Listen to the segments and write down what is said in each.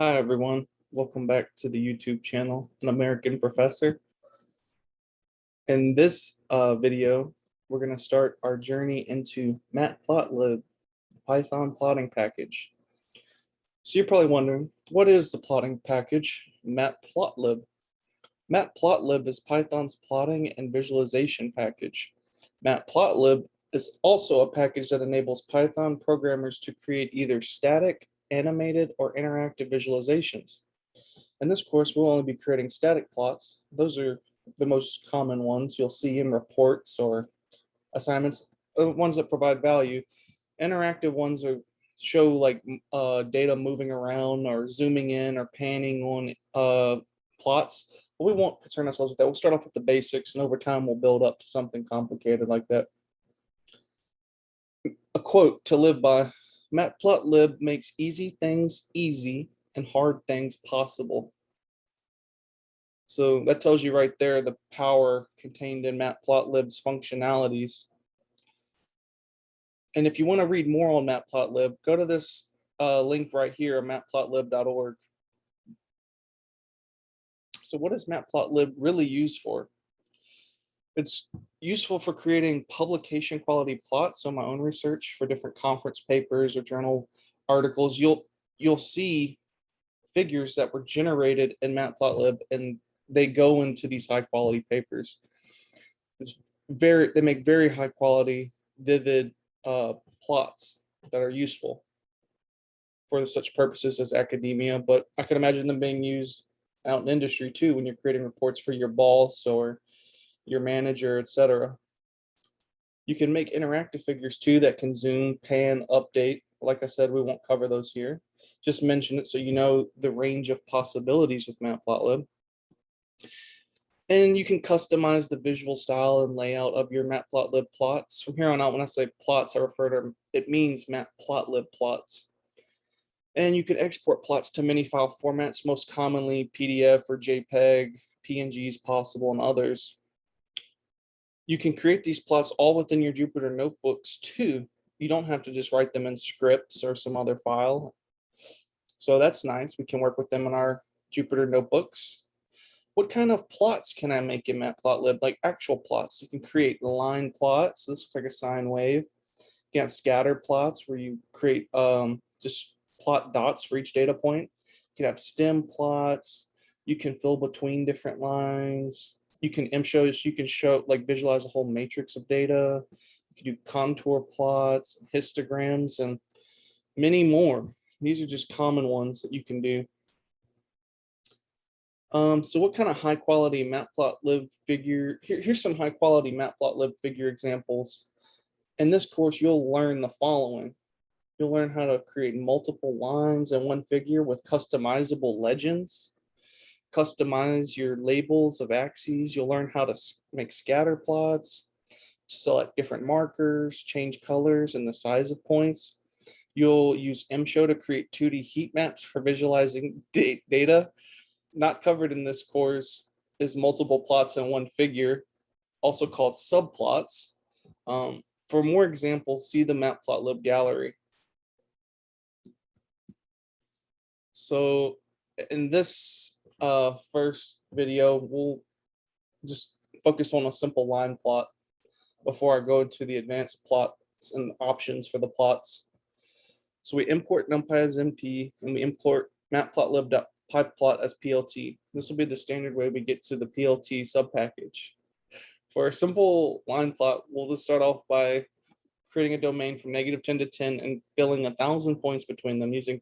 Hi, everyone. Welcome back to the YouTube channel, An American Professor. In this video, we're going to start our journey into Matplotlib, Python plotting package. So you're probably wondering, what is the plotting package, Matplotlib? Matplotlib is Python's plotting and visualization package. Matplotlib is also a package that enables Python programmers to create either static, animated, or interactive visualizations. In this course, we'll only be creating static plots. Those are the most common ones you'll see in reports or assignments, ones that provide value. Interactive ones are show like data moving around or zooming in or panning on plots. But we won't concern ourselves with that. We'll start off with the basics, and over time we'll build up to something complicated like that. A quote to live by: Matplotlib makes easy things easy and hard things possible. So that tells you right there the power contained in Matplotlib's functionalities. And if you want to read more on Matplotlib, go to this link right here, matplotlib.org. So what is Matplotlib really used for? It's useful for creating publication quality plots. So my own research for different conference papers or journal articles, you'll see figures that were generated in Matplotlib, and they go into these high quality papers. They make very high quality, vivid plots that are useful for such purposes as academia, but I can imagine them being used out in industry too when you're creating reports for your boss or your manager, etc. You can make interactive figures too that can zoom, pan, update. Like I said, we won't cover those here. Just mention it so you know the range of possibilities with Matplotlib. And you can customize the visual style and layout of your Matplotlib plots. From here on out, when I say plots, I refer to it means Matplotlib plots. And you can export plots to many file formats, most commonly PDF or JPEG, PNG is possible, and others. You can create these plots all within your Jupyter notebooks too. You don't have to just write them in scripts or some other file. So that's nice. We can work with them in our Jupyter notebooks. What kind of plots can I make in Matplotlib? Like actual plots. You can create line plots. So this looks like a sine wave. You can have scatter plots where you create just plot dots for each data point. You can have stem plots. You can fill between different lines. You can show like visualize a whole matrix of data. You can do contour plots, histograms, and many more. These are just common ones that you can do. So what kind of high quality Matplotlib figure? Here's some high quality Matplotlib figure examples. In this course, you'll learn the following. You'll learn how to create multiple lines in one figure with customizable legends. Customize your labels of axes. You'll learn how to make scatter plots, select different markers, change colors and the size of points. You'll use MShow to create 2D heat maps for visualizing data. Not covered in this course is multiple plots in one figure, also called subplots. For more examples, see the Matplotlib gallery. So in this first video, we'll just focus on a simple line plot before I go to the advanced plots and options for the plots. So we import NumPy as MP, and we import matplotlib.pyplot as PLT. This will be the standard way we get to the PLT subpackage. For a simple line plot, we'll just start off by creating a domain from -10 to 10 and filling 1,000 points between them using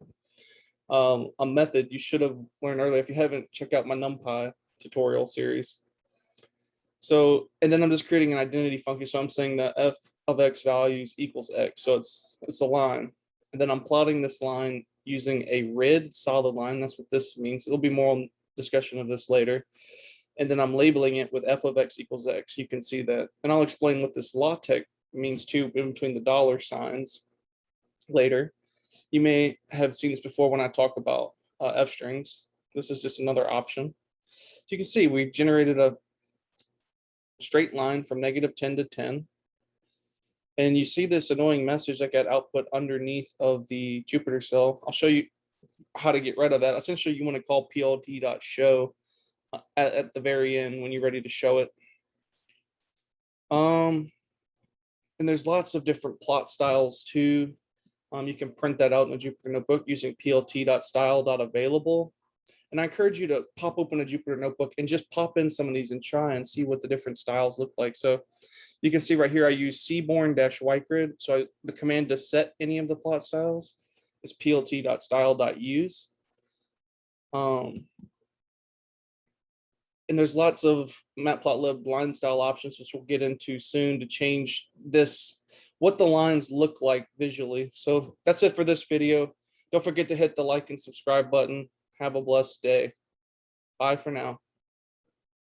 a method you should have learned earlier. If you haven't, check out my NumPy tutorial series. So, and then I'm just creating an identity function. So I'm saying that f of x values equals x. So it's a line. And then I'm plotting this line using a red solid line. That's what this means. It'll be more on discussion of this later. And then I'm labeling it with f of x equals x. You can see that. And I'll explain what this LaTeX means too in between the dollar signs later. You may have seen this before when I talk about f strings. This is just another option. So you can see we've generated a straight line from -10 to 10. And you see this annoying message that got output underneath of the Jupyter cell. I'll show you. how to get rid of that. Essentially, you want to call plt.show at the very end when you're ready to show it. And there's lots of different plot styles too. You can print that out in a Jupyter Notebook using plt.style.available. And I encourage you to pop open a Jupyter Notebook and just pop in some of these and try and see what the different styles look like. So you can see right here, I use seaborn-whitegrid. So the command to set any of the plot styles is plt.style.use. And there's lots of Matplotlib line style options, which we'll get into soon, to change this, what the lines look like visually. So that's it for this video. Don't forget to hit the like and subscribe button. Have a blessed day. Bye for now.